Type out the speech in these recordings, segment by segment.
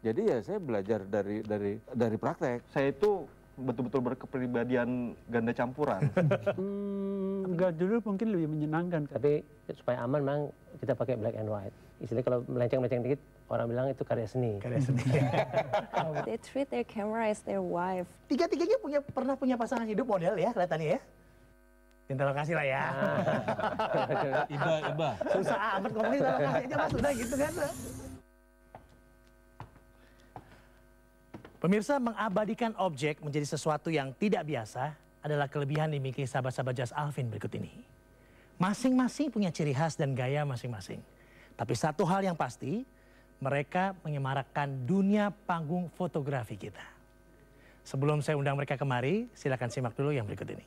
Jadi ya saya belajar dari praktek. Saya itu betul-betul berkepribadian ganda campuran. Enggak, dulu mungkin lebih menyenangkan. Tapi supaya aman memang kita pakai black and white. Istilahnya kalau melenceng-melenceng dikit, orang bilang itu karya seni. Karya seni. They treat their camera as their wife. Tiga-tiganya pernah punya pasangan hidup model ya kelihatannya ya. Minta lokasi lah ya. Iba. Susah amat ngomongin minta lokasi aja mas, udah gitu kan. Pemirsa, mengabadikan objek menjadi sesuatu yang tidak biasa adalah kelebihan dimiliki sahabat-sahabat Just Alvin berikut ini. Masing-masing punya ciri khas dan gaya masing-masing. Tapi satu hal yang pasti, mereka menyemarakkan dunia panggung fotografi kita. Sebelum saya undang mereka kemari, silakan simak dulu yang berikut ini.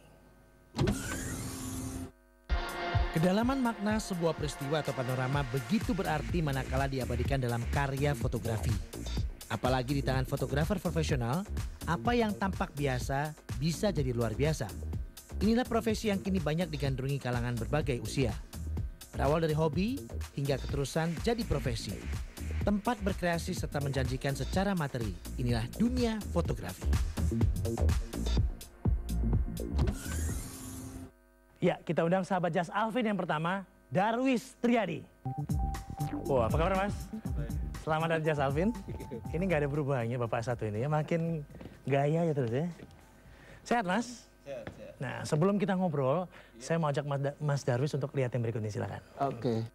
Kedalaman makna sebuah peristiwa atau panorama begitu berarti manakala diabadikan dalam karya fotografi. Apalagi di tangan fotografer profesional, apa yang tampak biasa bisa jadi luar biasa. Inilah profesi yang kini banyak digandrungi kalangan berbagai usia. Berawal dari hobi hingga keterusan jadi profesi. Tempat berkreasi serta menjanjikan secara materi. Inilah dunia fotografi. Ya, kita undang sahabat Just Alvin yang pertama, Darwis Triadi. Wah, apa kabar mas? Selamat datang Just Alvin. Ini nggak ada perubahannya Bapak satu ini ya, makin gaya ya terus ya. Sehat mas? Sehat. Nah, sebelum kita ngobrol, saya mau ajak Mas Darwis untuk lihat yang berikut ini, silakan. Oke.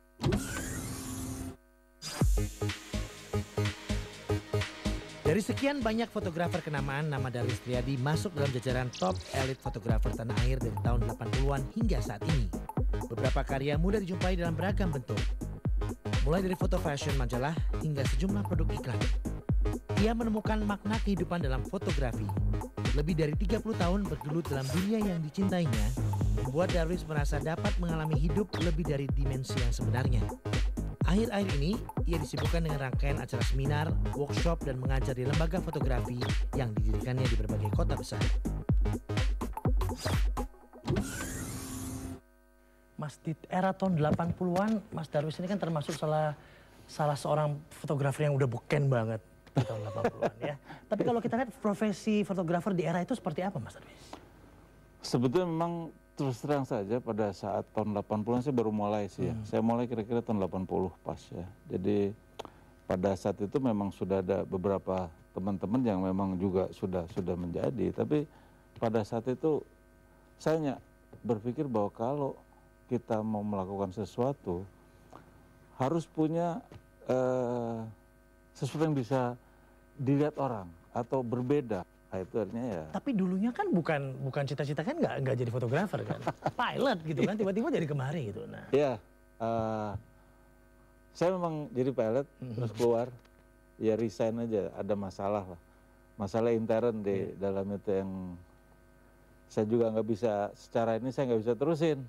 Dari sekian banyak fotografer kenamaan, nama Darwis Triadi masuk dalam jajaran top elite fotografer tanah air dari tahun 80-an hingga saat ini. Beberapa karya mudah dijumpai dalam beragam bentuk. Mulai dari foto fashion majalah hingga sejumlah produk iklan. Ia menemukan makna kehidupan dalam fotografi. Lebih dari 30 tahun bergelut dalam dunia yang dicintainya, membuat Darwis merasa dapat mengalami hidup lebih dari dimensi yang sebenarnya. Akhir-akhir ini, ia disibukkan dengan rangkaian acara seminar, workshop, dan mengajar di lembaga fotografi yang didirikannya di berbagai kota besar. Mas, di era tahun 80-an, Mas Darwis ini kan termasuk salah seorang fotografer yang udah beken banget di tahun 80-an ya. Tapi kalau kita lihat profesi fotografer di era itu seperti apa Mas Darwis? Sebetulnya memang terus terang saja pada saat tahun 80-an saya baru mulai sih ya. Saya mulai kira-kira tahun 80 pas ya. Jadi pada saat itu memang sudah ada beberapa teman-teman yang memang juga sudah menjadi. Tapi pada saat itu saya berpikir bahwa kalau kita mau melakukan sesuatu harus punya sesuatu yang bisa dilihat orang atau berbeda. Nah, itu artinya ya. Tapi dulunya kan bukan cita-cita kan nggak jadi fotografer kan, pilot gitu kan, tiba-tiba jadi kemari gitu. Nah. Iya, saya memang jadi pilot terus keluar, ya resign aja. Ada masalah lah, masalah intern di dalam itu yang saya juga nggak bisa secara ini saya nggak bisa terusin.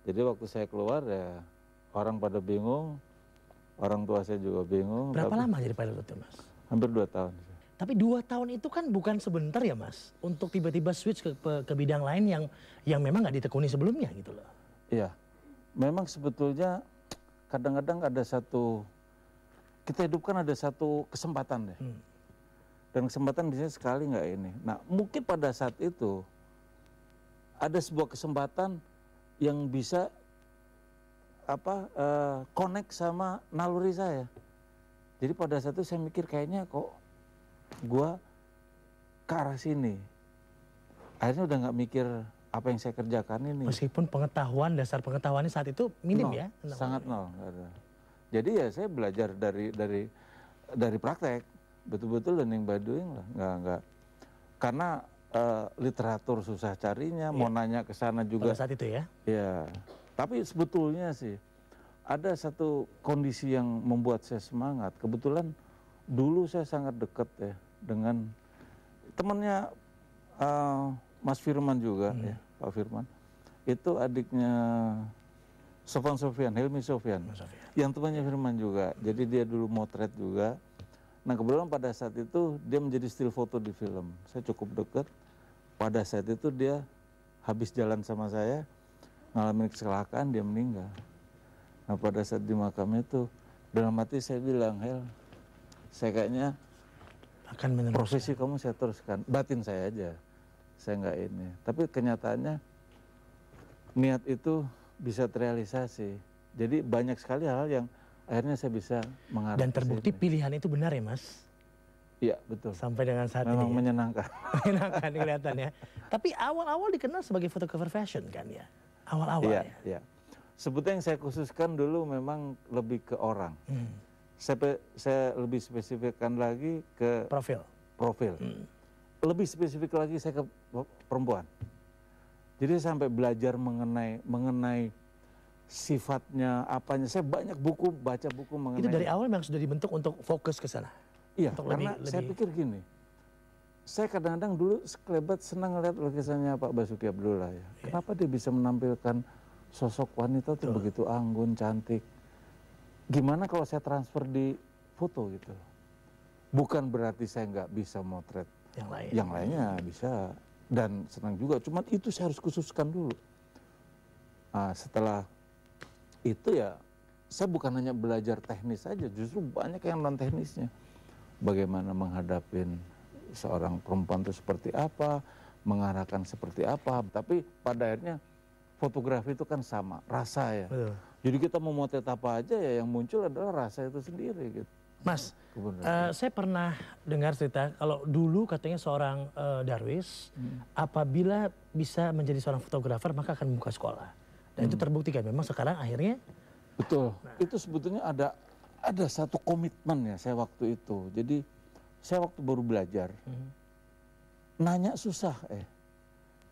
Jadi waktu saya keluar ya orang pada bingung, orang tua saya juga bingung. Berapa lama jadi pilot itu Mas? Hampir 2 tahun. Tapi 2 tahun itu kan bukan sebentar ya Mas, untuk tiba-tiba switch ke bidang lain yang memang nggak ditekuni sebelumnya gitu loh. Iya, memang sebetulnya kadang-kadang ada kita hidup kan ada satu kesempatan deh. Dan kesempatan biasanya sekali nggak ini. Nah mungkin pada saat itu ada sebuah kesempatan yang bisa connect sama naluri saya. Jadi pada saat itu saya mikir kayaknya kok gua ke arah sini. Akhirnya udah nggak mikir apa yang saya kerjakan ini. Meskipun dasar pengetahuannya saat itu minim ya. Sangat nol. Jadi ya saya belajar dari praktek, betul-betul learning by doing lah. Nggak. Karena literatur susah carinya, mau nanya ke sana juga. Pada saat itu ya? Iya. Tapi sebetulnya sih ada satu kondisi yang membuat saya semangat. Kebetulan dulu saya sangat dekat ya dengan temannya Mas Firman juga ya, Pak Firman. Itu adiknya Hilmi Sofyan. Yang temannya Firman juga. Jadi dia dulu motret juga. Nah kebetulan pada saat itu dia menjadi still foto di film. Saya cukup dekat. Pada saat itu dia habis jalan sama saya, ngalamin kecelakaan, dia meninggal. Nah pada saat di makam itu, dalam hati saya bilang, Hel, saya kayaknya Akan menerus. profesi kamu saya teruskan, batin saya aja, saya nggak ini. Tapi kenyataannya niat itu bisa terrealisasi. Jadi banyak sekali hal yang akhirnya saya bisa mengarah. Dan ke terbukti sini. pilihan itu benar ya Mas? Iya betul. Sampai dengan saat Memang ini. Ya? menyenangkan. Menyenangkan kelihatannya. Tapi awal-awal dikenal sebagai fotografer fashion kan ya? Awal-awal Iya, ya? iya. Sebetulnya yang saya khususkan dulu memang lebih ke orang. Saya lebih spesifikkan lagi ke profil. Lebih spesifik lagi saya ke perempuan. Jadi saya sampai belajar mengenai sifatnya, apanya. Saya banyak baca buku mengenai. Itu dari awal memang sudah dibentuk untuk fokus ke sana? Iya, untuk karena saya pikir gini. Saya kadang-kadang dulu sekelebat senang ngeliat lukisannya Pak Basuki Abdullah ya. Kenapa dia bisa menampilkan sosok wanita tuh begitu anggun, cantik. Gimana kalau saya transfer di foto gitu. Bukan berarti saya nggak bisa motret. Yang lainnya bisa. Dan senang juga. Cuman itu saya harus khususkan dulu. Nah, setelah itu ya, saya bukan hanya belajar teknis saja. Justru banyak yang non teknisnya. Bagaimana menghadapin seorang perempuan itu seperti apa, mengarahkan seperti apa. Tapi pada akhirnya fotografi itu kan sama, rasa ya. Jadi kita mau motret apa aja ya yang muncul adalah rasa itu sendiri gitu. Mas, saya pernah dengar cerita kalau dulu katanya seorang Darwis apabila bisa menjadi seorang fotografer maka akan membuka sekolah. Dan itu terbukti kan memang sekarang akhirnya. Betul, itu sebetulnya ada satu komitmen ya saya waktu itu. Jadi saya waktu baru belajar, nanya susah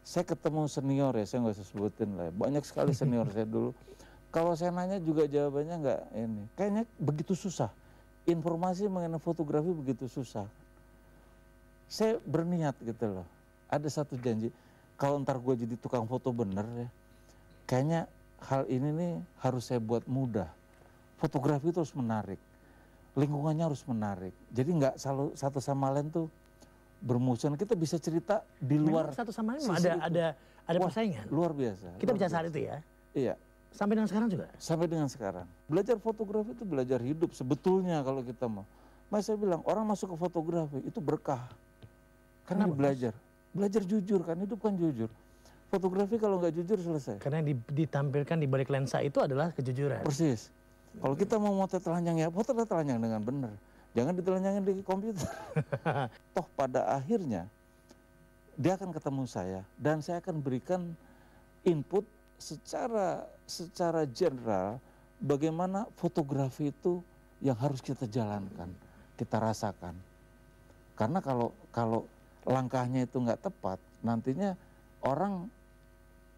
Saya ketemu senior ya, saya nggak usah sebutin lah. Banyak sekali senior saya dulu. Kalau saya nanya juga jawabannya nggak ini. Kayaknya begitu susah. Informasi mengenai fotografi begitu susah. Saya berniat gitu loh. Ada satu janji. Kalau ntar gue jadi tukang foto bener ya. Kayaknya hal ini nih harus saya buat mudah. Fotografi itu harus menarik. Lingkungannya harus menarik. Jadi nggak selalu satu sama lain tuh bermusuhan. Kita bisa cerita di luar. Memang satu sama lain ada persaingan. Luar biasa. Kita bicara saat itu ya. Iya. Sampai dengan sekarang juga. Sampai dengan sekarang. Belajar fotografi itu belajar hidup sebetulnya kalau kita mau. Mas saya bilang orang masuk ke fotografi itu berkah. Karena belajar. Belajar jujur kan, hidup kan jujur. Fotografi kalau nggak jujur selesai. Karena yang ditampilkan di balik lensa itu adalah kejujuran. Persis. Kalau kita mau motret telanjang ya potret telanjang dengan benar. Jangan ditelanjangin di komputer. Toh pada akhirnya dia akan ketemu saya dan saya akan berikan input secara general bagaimana fotografi itu yang harus kita jalankan, kita rasakan. Karena kalau langkahnya itu nggak tepat, nantinya orang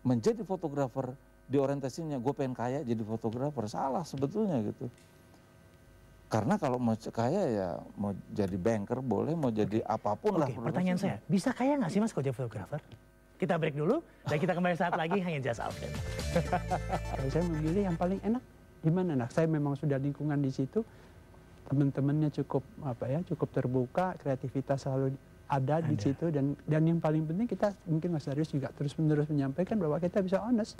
menjadi fotografer diorientasinya gue pengen kaya jadi fotografer, salah sebetulnya gitu. Karena kalau mau kaya ya mau jadi banker boleh, mau jadi apapun lah. Pertanyaan saya, bisa kaya nggak sih Mas kalau jadi fotografer? Kita break dulu dan kita kembali saat lagi hanya Just Alvin. Kalau saya memilih yang paling enak di mana? Nah, saya memang sudah lingkungan di situ, teman-temannya cukup cukup terbuka, kreativitas selalu ada di situ dan yang paling penting kita mungkin Mas Darius juga terus-menerus menyampaikan bahwa kita bisa honest.